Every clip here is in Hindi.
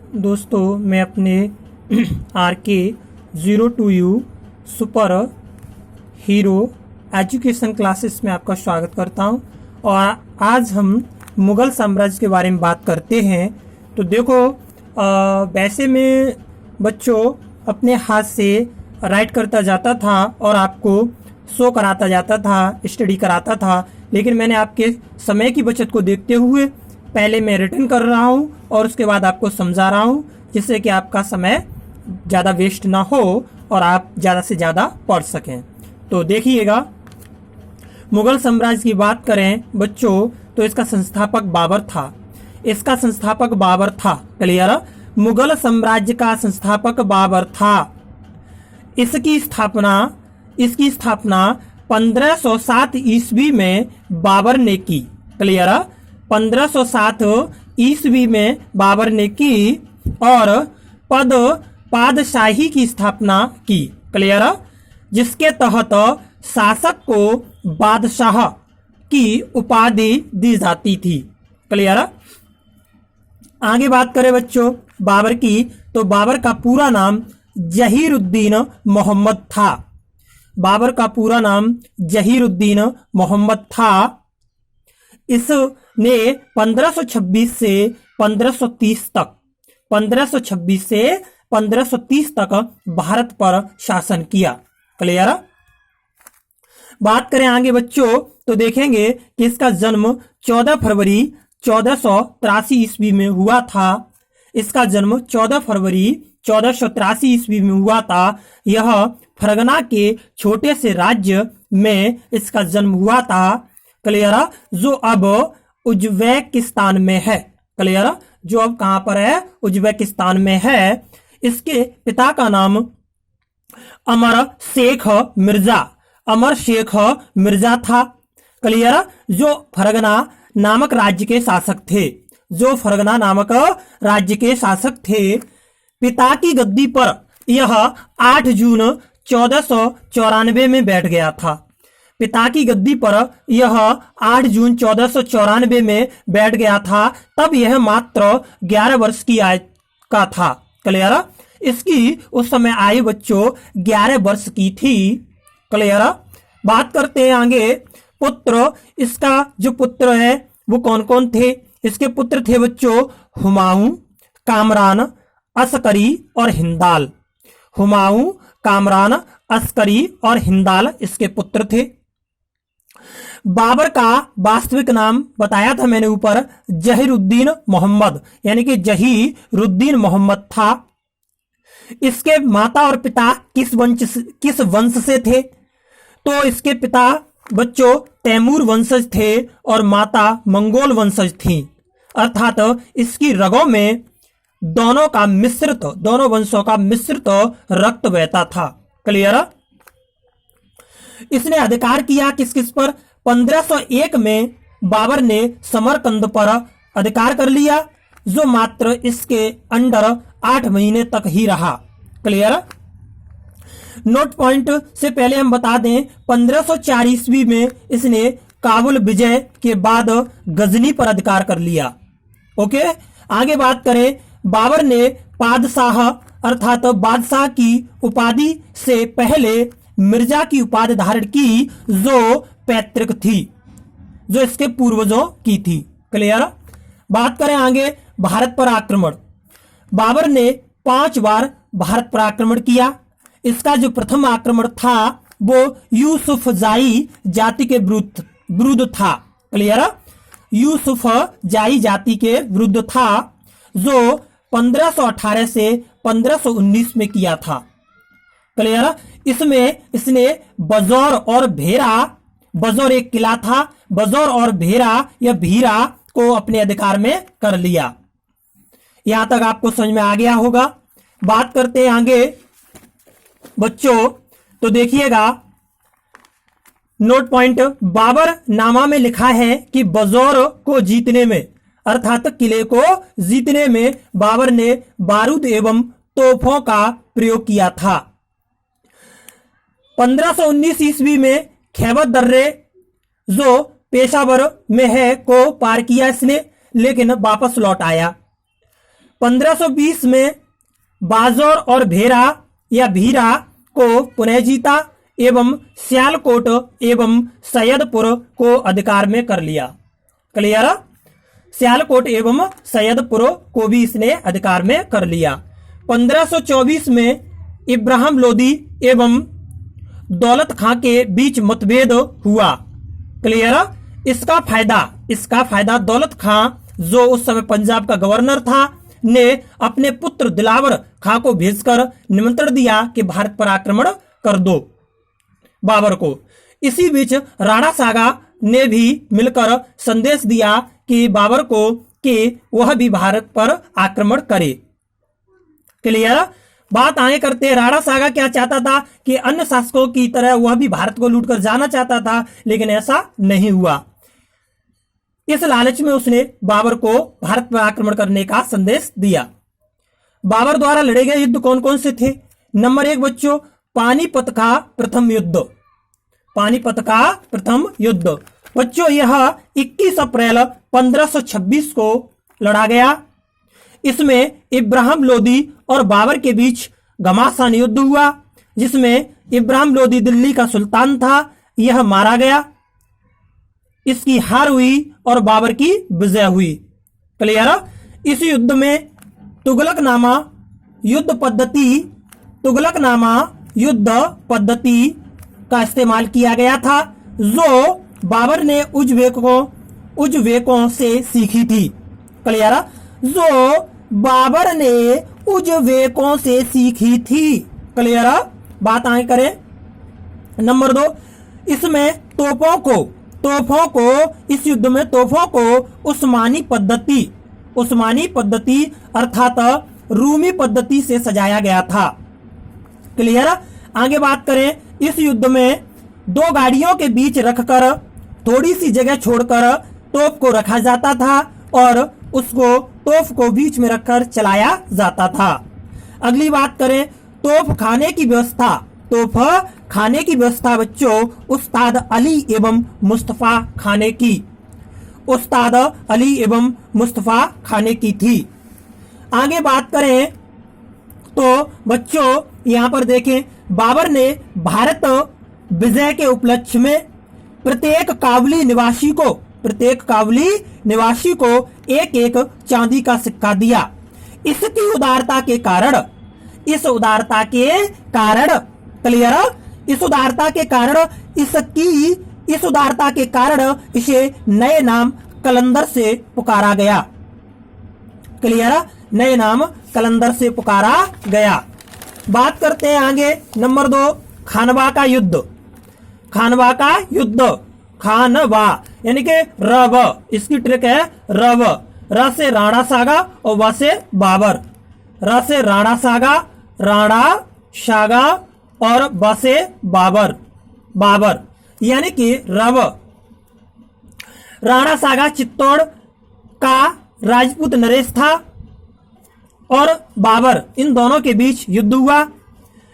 दोस्तों, मैं अपने RK02U super hero education classes में आपका स्वागत करता हूं। और आज हम मुग़ल साम्राज्य के बारे में बात करते हैं। तो देखो, वैसे में बच्चों अपने हाथ से राइट करता जाता था और आपको शो कराता जाता था, स्टडी कराता था, लेकिन मैंने आपके समय की बचत को देखते हुए पहले मैं रिटर्न कर रहा हूं और उसके बाद आपको समझा रहा हूं, जिससे कि आपका समय ज़्यादा वेस्ट ना हो और आप ज़्यादा से ज़्यादा पढ़ सकें। तो देखिएगा, मुगल साम्राज्य की बात करें बच्चों तो इसका संस्थापक बाबर था। इसका संस्थापक बाबर था। क्लियर? मुगल साम्राज्य का संस्थापक बाबर था। इसकी स्थापना 1507 ईस्वी में बाबर ने की। क्लियर? 1507 ईस्वी में बाबर ने की और पादशाही की स्थापना की। क्लियर? जिसके तहत शासक को बादशाह की उपाधि दी जाती थी। क्लियर? आगे बात करें बच्चों बाबर की, तो बाबर का पूरा नाम जहीरुद्दीन मोहम्मद था। बाबर का पूरा नाम जहीरुद्दीन मोहम्मद था। इसने 1526 से 1530 तक भारत पर शासन किया। क्लियर? बात करें आगे बच्चों तो देखेंगे कि इसका जन्म 14 फरवरी 1483 ईस्वी में हुआ था। इसका जन्म 14 फरवरी 1483 ईस्वी में हुआ था। यह फरगना के छोटे से राज्य में इसका जन्म हुआ था। क्लियर? जो अब उज्बेकिस्तान में है। क्लियर? जो अब कहां पर है? उज्बेकिस्तान में है। इसके पिता का नाम अमर शेख मिर्जा था। क्लियर? जो फरगना नामक राज्य के शासक थे। पिता की गद्दी पर यह 8 जून 1494 में बैठ गया था। पिता की गद्दी पर यह 8 जून 1494 में बैठ गया था। तब यह मात्र 11 वर्ष की आयु का था। क्लियर? इसकी उस समय आयु बच्चों 11 वर्ष की थी। क्लियर? बात करते हैं आगे पुत्र। इसका जो पुत्र है वो कौन कौन थे? इसके पुत्र थे बच्चों हुमायूं, कामरान, अस्करी और हिंदाल। हुमायूं, कामरान, अस्करी और हिंदाल इसके पुत्र थे। बाबर का वास्तविक नाम बताया था मैंने ऊपर, जहीरुद्दीन मोहम्मद, यानी कि जहीरुद्दीन मोहम्मद था। इसके माता और पिता किस वंश से थे? तो इसके पिता बच्चों तैमूर वंशज थे और माता मंगोल वंशज थी। अर्थात इसकी रगों में दोनों वंशों का मिश्रित रक्त बहता था। क्लियर? इसने अधिकार किया किस किस पर? 1501 में बाबर ने समरकंद पर अधिकार कर लिया, जो मात्र इसके अंडर 8 महीने तक ही रहा। क्लियर? नोट पॉइंट से पहले हम बता दें, 1504 ईस्वी में इसने काबुल विजय के बाद गजनी पर अधिकार कर लिया। ओके, आगे बात करें, बाबर ने पादशाह अर्थात बादशाह की उपाधि से पहले मिर्जा की उपाधि धारण की, जो पैतृक थी, जो इसके पूर्वजों की थी। क्लियर? बात करें आगे भारत पर आक्रमण। बाबर ने 5 बार भारत पर आक्रमण किया। इसका जो प्रथम आक्रमण था वो यूसुफजाई जाति के विरुद्ध था। क्लियर? यूसुफजाई जाति के विरुद्ध था, जो 1518 से 1519 में किया था। क्लियर? इसमें इसने बजौर एक किला था, बजौर और भेरा या भीरा को अपने अधिकार में कर लिया। यहां तक आपको समझ में आ गया होगा। बात करते हैं आगे बच्चों, तो देखिएगा नोट पॉइंट, बाबर नामा में लिखा है कि बजौर को जीतने में अर्थात किले को जीतने में बाबर ने बारूद एवं तोपों का प्रयोग किया था। 1519 ईस्वी में खैबर दर्रे जो पेशावर में है को पार किया इसने, लेकिन वापस लौट आया। 1520 में बाजौर और भेरा या भीरा को पुनः जीता एवं सियालकोट एवं सैयदपुर को अधिकार में कर लिया। क्लियर? सियालकोट एवं सैयदपुर को भी इसने अधिकार में कर लिया। 1524 में इब्राहिम लोदी एवं दौलत खां के बीच मतभेद हुआ। क्लियर? इसका फायदा दौलत खां, जो उस समय पंजाब का गवर्नर था, ने अपने पुत्र दिलावर खां को भेजकर निमंत्रण दिया कि भारत पर आक्रमण कर दो बाबर को। इसी बीच राणा सागा ने भी मिलकर संदेश दिया कि बाबर को कि वह भी भारत पर आक्रमण करे। क्लियर? बात आगे करते हैं, राणा सागा क्या चाहता था कि अन्य शासकों की तरह वह भी भारत को लूटकर जाना चाहता था, लेकिन ऐसा नहीं हुआ। इस लालच में उसने बाबर को भारत पर आक्रमण करने का संदेश दिया। बाबर द्वारा लड़े गए युद्ध कौन कौन से थे? नंबर 1 बच्चों, पानीपत का प्रथम युद्ध। पानीपत का प्रथम युद्ध बच्चों यह 21 अप्रैल 1526 को लड़ा गया। इसमें इब्राहिम लोदी और बाबर के बीच घमासान युद्ध हुआ, जिसमें इब्राहिम लोदी दिल्ली का सुल्तान था, यह मारा गया, इसकी हार हुई और बाबर की विजय हुई। क्लियर? इस युद्ध में तुगलकनामा युद्ध पद्धति का इस्तेमाल किया गया था, जो बाबर ने उज्बेकों से सीखी थी। क्लियर? जो बाबर ने उज्बेकों से सीखी थी। क्लियर? बात आगे करें। नंबर 2, इसमें तोपों को इस युद्ध में तोपों को उस्मानी पद्धति अर्थात रूमी पद्धति से सजाया गया था। क्लियर? आगे बात करें, इस युद्ध में 2 गाड़ियों के बीच रखकर थोड़ी सी जगह छोड़कर तोप को रखा जाता था और उसको तोप को बीच में रखकर चलाया जाता था। अगली बात करें, तोप खाने की व्यवस्था बच्चों उस्ताद अली एवं मुस्तफा खाने की थी। आगे बात करें तो बच्चों यहाँ पर देखें, बाबर ने भारत विजय के उपलक्ष्य में प्रत्येक काबुली निवासी को एक एक चांदी का सिक्का दिया। इस उदारता के कारण इसे नए नाम कलंदर से पुकारा गया। क्लियर? नए नाम कलंदर से पुकारा गया। बात करते हैं आगे। नंबर 2, खानवा का युद्ध। खानवा यानी कि रव, इसकी ट्रिक है रव। र से राणा सागा और व से बाबर। र से राणा सागा और ब से बाबर यानी कि रव। राणा सागा चित्तौड़ का राजपूत नरेश था और बाबर, इन दोनों के बीच युद्ध हुआ।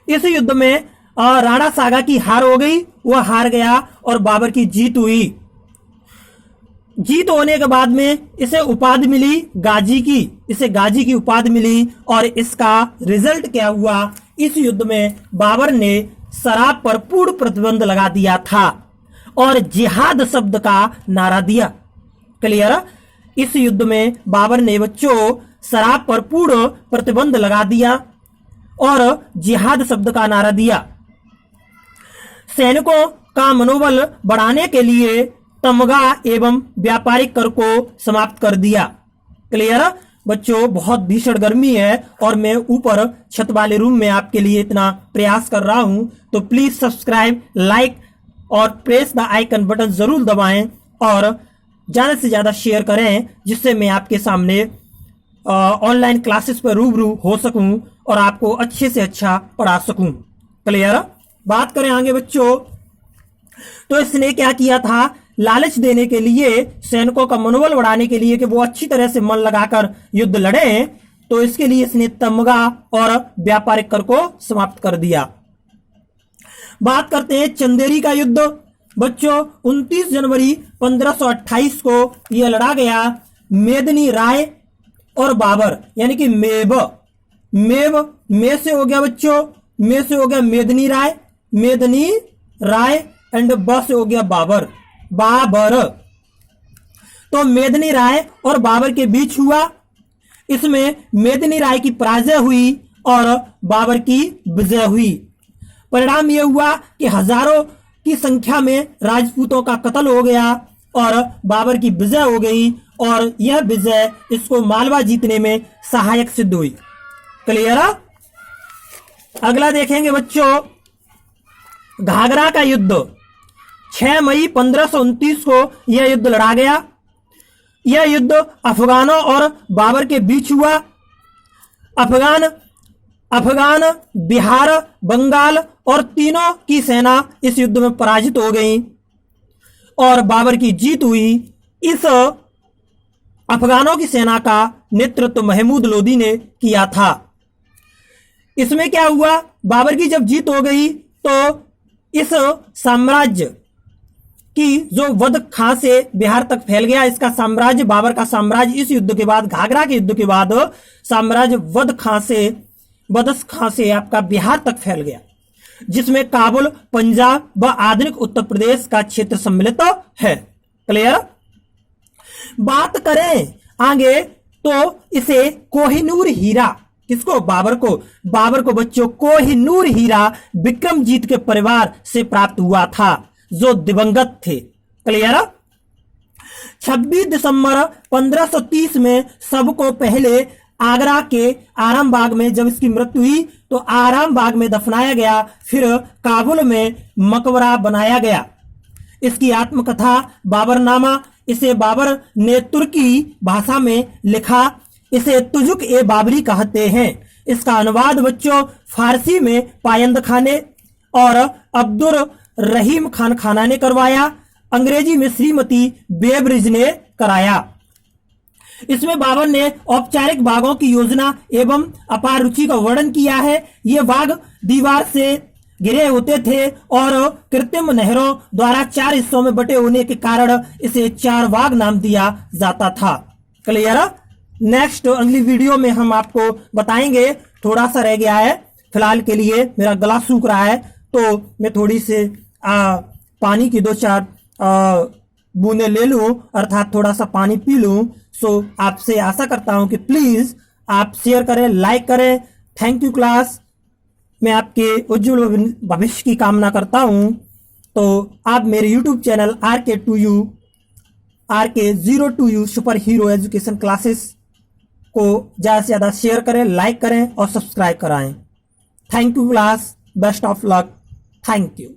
इस युद्ध में राणा सागा की हार हो गई, वह हार गया और बाबर की जीत हुई। जीत होने के बाद में इसे उपाधि मिली गाजी की उपाधि मिली। और इसका रिजल्ट क्या हुआ? इस युद्ध में बाबर ने शराब पर पूर्ण प्रतिबंध लगा दिया था और जिहाद शब्द का नारा दिया। क्लियर? इस युद्ध में बाबर ने बच्चों शराब पर पूर्ण प्रतिबंध लगा दिया और जिहाद शब्द का नारा दिया। सैनिकों का मनोबल बढ़ाने के लिए तमगा एवं व्यापारिक कर को समाप्त कर दिया। क्लियर? बच्चों बहुत भीषण गर्मी है और मैं ऊपर छत वाले रूम में आपके लिए इतना प्रयास कर रहा हूं, तो प्लीज सब्सक्राइब, लाइक और प्रेस द आइकन बटन जरूर दबाएं और ज्यादा से ज्यादा शेयर करें, जिससे मैं आपके सामने ऑनलाइन क्लासेस पर रूबरू हो सकूं और आपको अच्छे से अच्छा पढ़ा सकूं। क्लियर? बात करें आगे बच्चों, तो इसने क्या किया था? लालच देने के लिए, सैनिकों का मनोबल बढ़ाने के लिए कि वो अच्छी तरह से मन लगाकर युद्ध लड़े, तो इसके लिए इसने तमगा और व्यापारिक कर को समाप्त कर दिया। बात करते हैं चंदेरी का युद्ध। बच्चों 29 जनवरी 1528 को यह लड़ा गया। मेदिनी राय और बाबर यानी कि मेव, मेव में से हो गया बच्चों, में से हो गया मेदनी राय, मेदनी राय एंड ब से हो गया बाबर, बाबर। तो मेदनी राय और बाबर के बीच हुआ, इसमें मेदनी राय की पराजय हुई और बाबर की विजय हुई। परिणाम यह हुआ कि हजारों की संख्या में राजपूतों का कत्ल हो गया और बाबर की विजय हो गई और यह विजय इसको मालवा जीतने में सहायक सिद्ध हुई। क्लियर? अगला देखेंगे बच्चों, घाघरा का युद्ध। 6 मई 1529 को यह युद्ध लड़ा गया। यह युद्ध अफगानों और बाबर के बीच हुआ। अफगान, बिहार, बंगाल और तीनों की सेना इस युद्ध में पराजित हो गई और बाबर की जीत हुई। इस अफगानों की सेना का नेतृत्व महमूद लोदी ने किया था। इसमें क्या हुआ, बाबर की जब जीत हो गई तो इस साम्राज्य की जो वध खां से बिहार तक फैल गया, इसका साम्राज्य, बाबर का साम्राज्य इस युद्ध के बाद, घाघरा के युद्ध के बाद साम्राज्य वध खां से आपका बिहार तक फैल गया, जिसमें काबुल, पंजाब व आधुनिक उत्तर प्रदेश का क्षेत्र सम्मिलित है। क्लियर? बात करें आगे तो इसे कोहिनूर हीरा, किसको? बाबर को बच्चों कोहिनूर हीरा विक्रमजीत के परिवार से प्राप्त हुआ था जो दिवंगत थे। क्लियर? 26 दिसंबर 1530 में सबको पहले आगरा के आराम बाग में जब इसकी मृत्यु हुई तो आराम बाग में दफनाया गया, फिर काबुल में मकबरा बनाया गया। इसकी आत्मकथा बाबरनामा, इसे बाबर ने तुर्की भाषा में लिखा। इसे तुजुक ए बाबरी कहते हैं। इसका अनुवाद बच्चों फारसी में पायंद खान ने और अब्दुल रहीम खान खाना ने करवाया। अंग्रेजी में श्रीमती बेब्रिज ने कराया। इसमें बाबर ने औपचारिक बागों की योजना एवं अपार रुचि का वर्णन किया है। ये बाग दीवार से घिरे होते थे और कृत्रिम नहरों द्वारा 4 हिस्सों में बटे होने के कारण इसे 4 बाग नाम दिया जाता था। क्लियर? नेक्स्ट अगली वीडियो में हम आपको बताएंगे। थोड़ा सा रह गया है फिलहाल के लिए, मेरा गला सूख रहा है तो मैं थोड़ी से पानी की 2-4 बूंदे ले लूं, अर्थात थोड़ा सा पानी पी लूं। सो आपसे आशा करता हूं कि प्लीज आप शेयर करें, लाइक करें। Thank you class. मैं आपके उज्जवल भविष्य की कामना करता हूं। तो आप मेरे YouTube channel RK02U super hero education classes को ज़्यादा से ज़्यादा शेयर करें, लाइक करें और सब्सक्राइब कराएं। Thank you class. Best of luck. Thank you.